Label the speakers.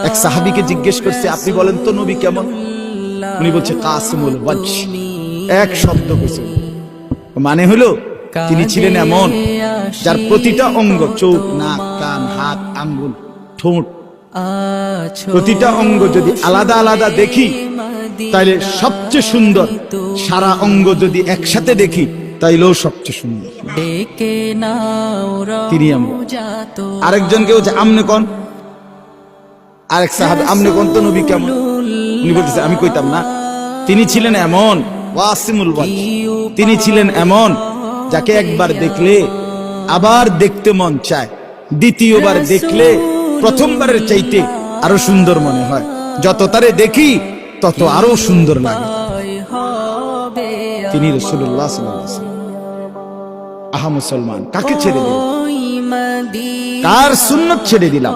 Speaker 1: এক সাহাবীকে জিজ্ঞেস করছে, আপনি বলেন তো নবী কেমন? উনি বলছে কাসিমুল ওয়াজহ, এক শব্দ কইছে, মানে হলো তিনি ছিলেন এমন যার প্রতিটা অঙ্গ, চোখ, নাক, কান, হাত, আঙ্গুল, ঠোঁট, প্রতিটা অঙ্গ যদি আলাদা আলাদা দেখি তাইলে সবচেয়ে সুন্দর, সারা অঙ্গ যদি একসাথে দেখি তাইলেও সবচেয়ে সুন্দর তিনি। আমরা আরেকজন কেউ আমনে কোন, আরেক সাহাবী আমনে কোন তো নবী কেমন? উনি বলতেছে আমি কইতাম না, তিনি ছিলেন এমন ওয়াসিমুল ওয়াজহ, তিনি ছিলেন এমন যাকে একবার দেখলে আবার দেখতে মন চায়, দ্বিতীয়বার দেখলে প্রথমবারের চাইতে আরো সুন্দর মনে হয়, যত তারে দেখি তত আরো সুন্দর লাগে। তিনি রাসূলুল্লাহ সাল্লাল্লাহু আলাইহি ওয়াসাল্লাম। আহা মুসলমান, কাকে ছেড়ে দিলাম, কার সুন্নাত ছেড়ে দিলাম?